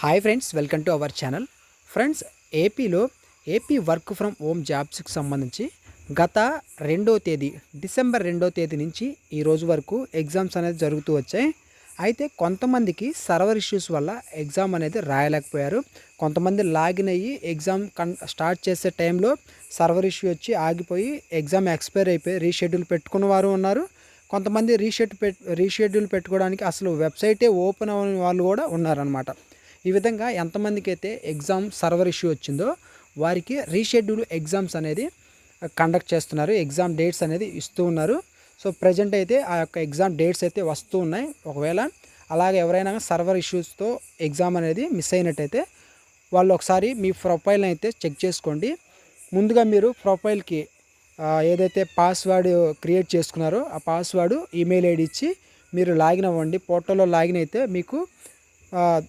Hi friends, welcome to our channel. Friends, ఏపీలో AP work from home జాబ్స్కి సంబంధించి గత డిసెంబర్ 2వ తేదీ నుంచి ఈ రోజు వరకు ఎగ్జామ్స్ అనేది జరుగుతూ వచ్చాయి. అయితే కొంతమందికి సర్వర్ ఇష్యూస్ వల్ల ఎగ్జామ్ అనేది రాయలేకపోయారు. కొంతమంది లాగిన్ అయ్యి ఎగ్జామ్ స్టార్ట్ చేసే టైంలో సర్వర్ ఇష్యూ వచ్చి ఆగిపోయి ఎగ్జామ్ ఎక్స్పైర్ అయిపోయి రీషెడ్యూల్ పెట్టుకున్న వారు ఉన్నారు. కొంతమంది రీషెడ్యూల్ పెట్టుకోవడానికి అసలు వెబ్సైటే ఓపెన్ అవ్వని వాళ్ళు కూడా ఉన్నారనమాట. ఈ విధంగా ఎంతమందికి అయితే ఎగ్జామ్ సర్వర్ ఇష్యూ వచ్చిందో వారికి రీషెడ్యూల్ ఎగ్జామ్స్ అనేది కండక్ట్ చేస్తున్నారు. ఎగ్జామ్ డేట్స్ అనేది ఇస్తూ ఉన్నారు. సో ప్రజెంట్ అయితే ఆ యొక్క ఎగ్జామ్ డేట్స్ అయితే వస్తూ ఉన్నాయి. ఒకవేళ అలాగే ఎవరైనా సర్వర్ ఇష్యూస్తో ఎగ్జామ్ అనేది మిస్ అయినట్టయితే వాళ్ళు ఒకసారి మీ ప్రొఫైల్ని అయితే చెక్ చేసుకోండి. ముందుగా మీరు ప్రొఫైల్కి ఏదైతే పాస్వర్డ్ క్రియేట్ చేసుకున్నారో ఆ పాస్వర్డ్ ఈమెయిల్ ఐడి ఇచ్చి మీరు లాగిన్ అవ్వండి. పోర్టల్లో లాగిన్ అయితే మీకు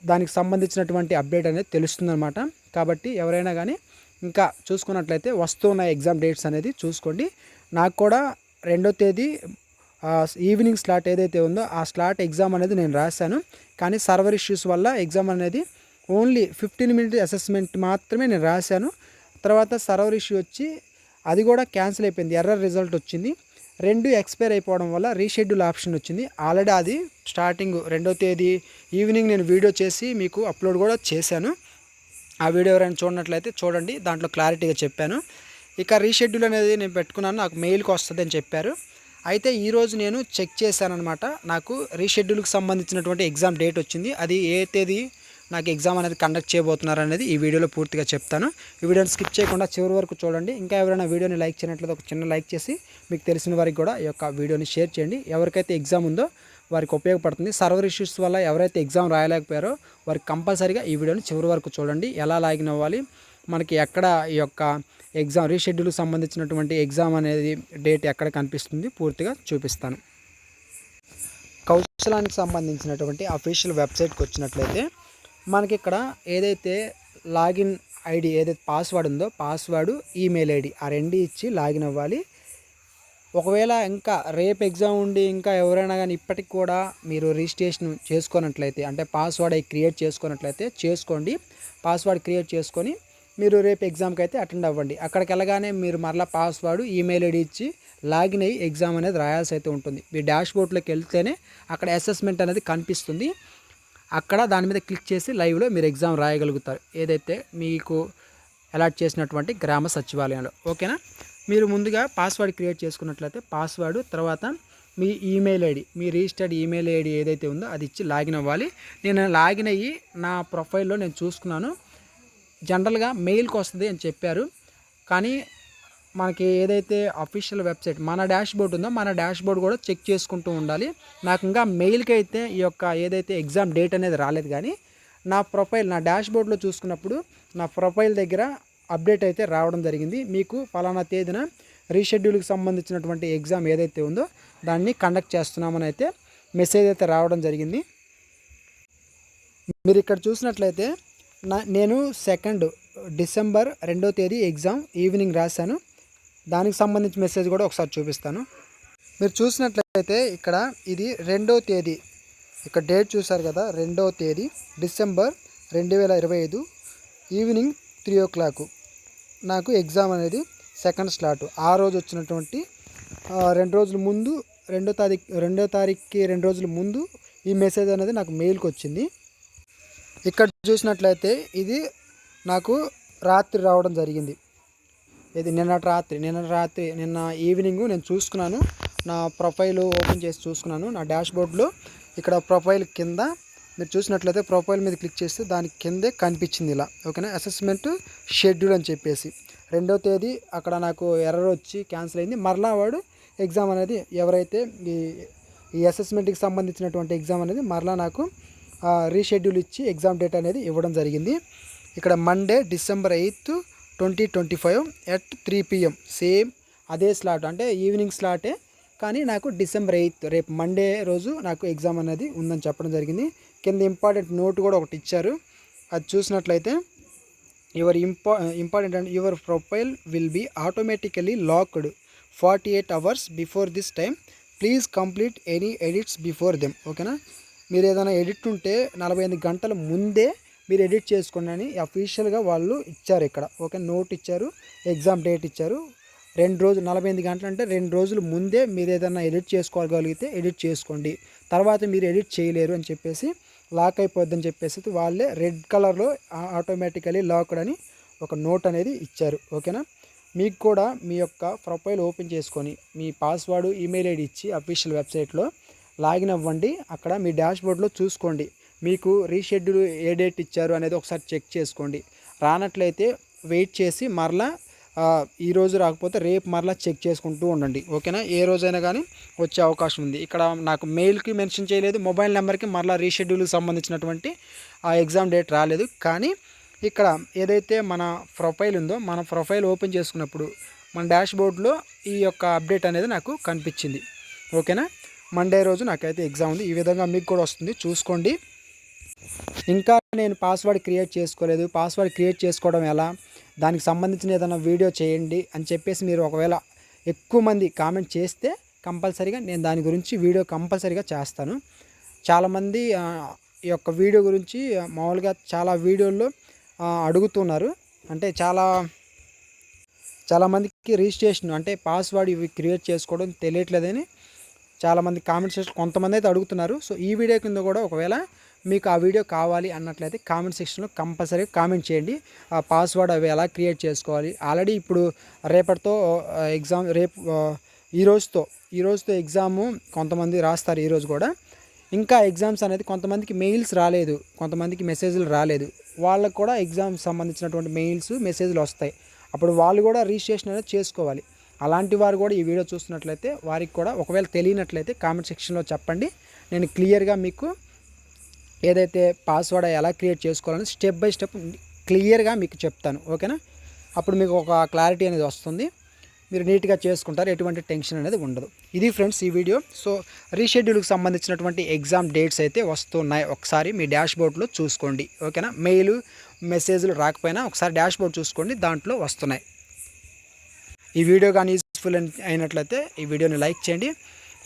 దానికి సంబంధించినటువంటి అప్డేట్ అనేది తెలుస్తుందన్నమాట. కాబట్టి ఎవరైనా కానీ ఇంకా చూసుకున్నట్లయితే వస్తున్న ఎగ్జామ్ డేట్స్ అనేది చూసుకోండి. నాకు కూడా 2వ తేదీ ఈవినింగ్ స్లాట్ ఏదైతే ఉందో ఆ స్లాట్ ఎగ్జామ్ అనేది నేను రాశాను. కానీ సర్వర్ ఇష్యూస్ వల్ల ఎగ్జామ్ అనేది ఓన్లీ 15 మినిట్ అసెస్మెంట్ మాత్రమే నేను రాశాను. తర్వాత సర్వర్ ఇష్యూ వచ్చి అది కూడా క్యాన్సిల్ అయిపోయింది. ఎర్రర్ రిజల్ట్ వచ్చింది. 2 ఎక్స్పైర్ అయిపోవడం వల్ల రీషెడ్యూల్ ఆప్షన్ వచ్చింది. ఆల్రెడీ అది స్టార్టింగ్ 2వ తేదీ ఈవినింగ్ నేను వీడియో చేసి మీకు అప్లోడ్ కూడా చేశాను. ఆ వీడియో ఎవరైనా చూడనట్లయితే చూడండి, దాంట్లో క్లారిటీగా చెప్పాను. ఇక రీషెడ్యూల్ అనేది నేను పెట్టుకున్నాను, నాకు మెయిల్కి వస్తుంది అని చెప్పారు. అయితే ఈరోజు నేను చెక్ చేశాను అనమాట. నాకు రీషెడ్యూల్కి సంబంధించినటువంటి ఎగ్జామ్ డేట్ వచ్చింది. అది ఏ తేదీ నాకు ఎగ్జామ్ అనేది కండక్ట్ చేయబోతున్నారు అనేది ఈ వీడియోలో పూర్తిగా చెప్తాను. ఈ వీడియోని స్కిప్ చేయకుండా చివరి వరకు చూడండి. ఇంకా ఎవరైనా వీడియోని లైక్ చేయనట్లయితే ఒక చిన్న లైక్ చేసి మీకు తెలిసిన వారికి కూడా ఈ యొక్క వీడియోని షేర్ చేయండి. ఎవరికైతే ఎగ్జామ్ ఉందో వారికి ఉపయోగపడుతుంది. సర్వర్ ఇష్యూస్ వల్ల ఎవరైతే ఎగ్జామ్ రాయలేకపోయారో వారికి కంపల్సరీగా ఈ వీడియోని చివరి వరకు చూడండి. ఎలా లాగిన్ అవ్వాలి, మనకి ఎక్కడ ఈ యొక్క ఎగ్జామ్ రీషెడ్యూల్కి సంబంధించినటువంటి ఎగ్జామ్ అనేది డేట్ ఎక్కడ కనిపిస్తుంది పూర్తిగా చూపిస్తాను. కౌశలానికి సంబంధించినటువంటి అఫీషియల్ వెబ్సైట్కి వచ్చినట్లయితే మనకి ఇక్కడ ఏదైతే లాగిన్ ఐడి ఏదైతే పాస్వర్డ్ ఉందో పాస్వర్డ్ ఈమెయిల్ ఐడి ఆ రెండు ఇచ్చి లాగిన్ అవ్వాలి. ఒకవేళ ఇంకా రేపు ఎగ్జామ్ ఉండి ఇంకా ఎవరైనా కానీ ఇప్పటికి కూడా మీరు రిజిస్ట్రేషన్ చేసుకున్నట్లయితే అంటే పాస్వర్డ్ అవి క్రియేట్ చేసుకున్నట్లయితే చేసుకోండి. పాస్వర్డ్ క్రియేట్ చేసుకొని మీరు రేపు ఎగ్జామ్కి అయితే అటెండ్ అవ్వండి. అక్కడికి వెళ్ళగానే మీరు మరలా పాస్వర్డ్ ఈమెయిల్ ఐడి ఇచ్చి లాగిన్ అయ్యి ఎగ్జామ్ అనేది రాయాల్సి అయితే ఉంటుంది. మీ డాష్ బోర్డ్లోకి వెళ్తేనే అక్కడ అసెస్మెంట్ అనేది కనిపిస్తుంది. అక్కడ దాని మీద క్లిక్ చేసి లైవ్లో మీరు ఎగ్జామ్ రాయగలుగుతారు, ఏదైతే మీకు అలాట్ చేసినటువంటి గ్రామ సచివాలయంలో. ఓకేనా? మీరు ముందుగా పాస్వర్డ్ క్రియేట్ చేసుకున్నట్లయితే పాస్వర్డ్ తర్వాత మీ ఈమెయిల్ ఐడి, మీ రిజిస్టర్డ్ ఈమెయిల్ ఐడి ఏదైతే ఉందో అది ఇచ్చి లాగిన్ అవ్వాలి. నేను లాగిన్ అయ్యి నా ప్రొఫైల్లో నేను చూసుకున్నాను. జనరల్గా మెయిల్కి వస్తుంది అని చెప్పారు. కానీ మనకి ఏదైతే అఫీషియల్ వెబ్సైట్ మన డాష్ బోర్డ్ ఉందో మన డాష్ బోర్డ్ కూడా చెక్ చేసుకుంటూ ఉండాలి. నాకు ఇంకా మెయిల్కి అయితే ఈ యొక్క ఏదైతే ఎగ్జామ్ డేట్ అనేది రాలేదు. కానీ నా ప్రొఫైల్ నా డాష్ బోర్డ్లో చూసుకున్నప్పుడు నా ప్రొఫైల్ దగ్గర అప్డేట్ అయితే రావడం జరిగింది. మీకు పలానా తేదీన రీషెడ్యూల్కి సంబంధించినటువంటి ఎగ్జామ్ ఏదైతే ఉందో దాన్ని కండక్ట్ చేస్తున్నామని అయితే మెసేజ్ అయితే రావడం జరిగింది. మీరు ఇక్కడ చూసినట్లయితే నేను డిసెంబర్ 2వ తేదీ ఎగ్జామ్ ఈవినింగ్ రాశాను. దానికి సంబంధించి మెసేజ్ కూడా ఒకసారి చూపిస్తాను. మీరు చూసినట్లయితే ఇక్కడ ఇది 2వ తేదీ, ఇక్కడ డేట్ చూసారు కదా, 2వ తేదీ డిసెంబర్ 2025 ఈవినింగ్ 3 o'clock నాకు ఎగ్జామ్ అనేది సెకండ్ స్లాట్. ఆ రోజు వచ్చినటువంటి 2 రోజుల ముందు 2వ తారీఖుకి 2 రోజుల ముందు ఈ మెసేజ్ అనేది నాకు మెయిల్కి వచ్చింది. ఇక్కడ చూసినట్లయితే ఇది నాకు రాత్రి రావడం జరిగింది. ఇది నిన్న ఈవినింగ్ నేను చూసుకున్నాను. నా ప్రొఫైల్ ఓపెన్ చేసి చూసుకున్నాను. నా డాష్ బోర్డ్లో ఇక్కడ ప్రొఫైల్ కింద మీరు చూసినట్లయితే ప్రొఫైల్ మీద క్లిక్ చేస్తే దాని కిందే కనిపించింది ఇలా. ఓకేనా? అసెస్మెంట్ షెడ్యూల్ అని చెప్పేసి 2వ తేదీ అక్కడ నాకు ఎర్రర్ వచ్చి క్యాన్సిల్ అయింది. మరలా వాడు ఎగ్జామ్ అనేది ఎవరైతే ఈ అసెస్మెంట్కి సంబంధించినటువంటి ఎగ్జామ్ అనేది మరలా నాకు రీషెడ్యూల్ ఇచ్చి ఎగ్జామ్ డేట్ అనేది ఇవ్వడం జరిగింది. ఇక్కడ Monday December 8, 2025 at 3 PM same అదే స్లాట్, అంటే ఈవినింగ్ స్లాటే. కానీ నాకు డిసెంబర్ 8 రేపు మండే రోజు నాకు ఎగ్జామ్ అనేది ఉందని చెప్పడం జరిగింది. కింద ఇంపార్టెంట్ నోట్ కూడా ఒకటి ఇచ్చారు. అది చూసినట్లయితే important and your profile will be automatically locked 48 hours before this time. Please complete any edits before them. ఓకేనా? మీరు ఏదైనా ఎడిట్ ఉంటే 48 గంటల ముందే మీరు ఎడిట్ చేసుకోండి అని అఫీషియల్గా వాళ్ళు ఇచ్చారు ఇక్కడ. ఓకే, నోట్ ఇచ్చారు, ఎగ్జామ్ డేట్ ఇచ్చారు. 2 రోజులు 48 గంటలు అంటే 2 రోజుల ముందే మీరు ఏదైనా ఎడిట్ చేసుకోగలిగితే ఎడిట్ చేసుకోండి, తర్వాత మీరు ఎడిట్ చేయలేరు అని చెప్పేసి లాక్ అయిపోద్దని చెప్పేసి వాళ్ళే రెడ్ కలర్లో ఆటోమేటికలీ లాక్డ్ అని ఒక నోట్ అనేది ఇచ్చారు. ఓకేనా, మీకు కూడా మీ యొక్క ప్రొఫైల్ ఓపెన్ చేసుకొని మీ పాస్వర్డ్ ఈమెయిల్ ఐడి ఇచ్చి అఫీషియల్ వెబ్సైట్లో లాగిన్ అవ్వండి. అక్కడ మీ డాష్బోర్డ్లో చూసుకోండి మీకు రీషెడ్యూల్ ఏ డేట్ ఇచ్చారు అనేది ఒకసారి చెక్ చేసుకోండి. రానట్లయితే వెయిట్ చేసి మరలా ఈరోజు రాకపోతే రేపు మరలా చెక్ చేసుకుంటూ ఉండండి. ఓకేనా, ఏ రోజైనా కానీ వచ్చే అవకాశం ఉంది. ఇక్కడ నాకు మెయిల్కి మెన్షన్ చేయలేదు, మొబైల్ నెంబర్కి మరలా రీషెడ్యూల్కి సంబంధించినటువంటి ఆ ఎగ్జామ్ డేట్ రాలేదు. కానీ ఇక్కడ ఏదైతే మన ప్రొఫైల్ ఉందో మన ప్రొఫైల్ ఓపెన్ చేసుకున్నప్పుడు మన డాష్బోర్డ్లో ఈ యొక్క అప్డేట్ అనేది నాకు కనిపించింది. ఓకేనా, మండే రోజు నాకైతే ఎగ్జామ్ ఉంది. ఈ విధంగా మీకు కూడా వస్తుంది, చూసుకోండి. ఇంకా నేను పాస్వర్డ్ క్రియేట్ చేసుకోలేదు, పాస్వర్డ్ క్రియేట్ చేసుకోవడం ఎలా, దానికి సంబంధించిన ఏదైనా వీడియో చేయండి అని చెప్పేసి మీరు ఒకవేళ ఎక్కువ మంది కామెంట్ చేస్తే కంపల్సరీగా నేను దాని గురించి వీడియో కంపల్సరీగా చేస్తాను. చాలామంది ఈ యొక్క వీడియో గురించి మామూలుగా చాలా వీడియోల్లో అడుగుతున్నారు. అంటే చాలామందికి రిజిస్ట్రేషన్ అంటే పాస్వర్డ్ ఇవి క్రియేట్ చేసుకోవడం తెలియట్లేదని చాలామంది కామెంట్స్ కొంతమంది అయితే అడుగుతున్నారు. సో ఈ వీడియో కింద కూడా ఒకవేళ మీకు ఆ వీడియో కావాలి అన్నట్లయితే కామెంట్ సెక్షన్లో కంపల్సరీగా కామెంట్ చేయండి. ఆ పాస్వర్డ్ అవి ఎలా క్రియేట్ చేసుకోవాలి. ఆల్రెడీ ఇప్పుడు రేపటితో ఎగ్జామ్ ఈ రోజుతో ఎగ్జాము కొంతమంది రాస్తారు ఈరోజు కూడా. ఇంకా ఎగ్జామ్స్ అనేది కొంతమందికి మెయిల్స్ రాలేదు, కొంతమందికి మెసేజ్లు రాలేదు. వాళ్ళకు కూడా ఎగ్జామ్ సంబంధించినటువంటి మెయిల్స్ మెసేజ్లు వస్తాయి. అప్పుడు వాళ్ళు కూడా రిజిస్ట్రేషన్ అనేది చేసుకోవాలి. అలాంటి వారు కూడా ఈ వీడియో చూస్తున్నట్లయితే వారికి కూడా ఒకవేళ తెలియనట్లయితే కామెంట్ సెక్షన్లో చెప్పండి. నేను క్లియర్గా మీకు ఏదైతే పాస్వర్డ్ ఎలా క్రియేట్ చేసుకోవాలని స్టెప్ బై స్టెప్ క్లియర్గా మీకు చెప్తాను. ఓకేనా, అప్పుడు మీకు ఒక క్లారిటీ అనేది వస్తుంది, మీరు నీట్గా చేసుకుంటారు, ఎటువంటి టెన్షన్ అనేది ఉండదు. ఇది ఫ్రెండ్స్ ఈ వీడియో. సో రీషెడ్యూల్కి సంబంధించినటువంటి ఎగ్జామ్ డేట్స్ అయితే వస్తున్నాయి, ఒకసారి మీ డాష్బోర్డ్లో చూసుకోండి. ఓకేనా, మెయిల్ మెసేజ్లు రాకపోయినా ఒకసారి డాష్బోర్డ్ చూసుకోండి, దాంట్లో వస్తున్నాయి. ఈ వీడియో కానీ యూస్ఫుల్ అయినట్లయితే ఈ వీడియోని లైక్ చేయండి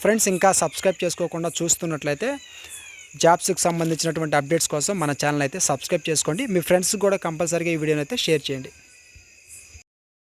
ఫ్రెండ్స్. ఇంకా సబ్స్క్రైబ్ చేసుకోకుండా చూస్తున్నట్లయితే జాబ్స్కి సంబంధించినటువంటి అప్డేట్స్ కోసం మన ఛానల్ అయితే సబ్స్క్రైబ్ చేసుకోండి. మీ ఫ్రెండ్స్కి కూడా కంపల్సరీగా ఈ వీడియోని అయితే షేర్ చేయండి.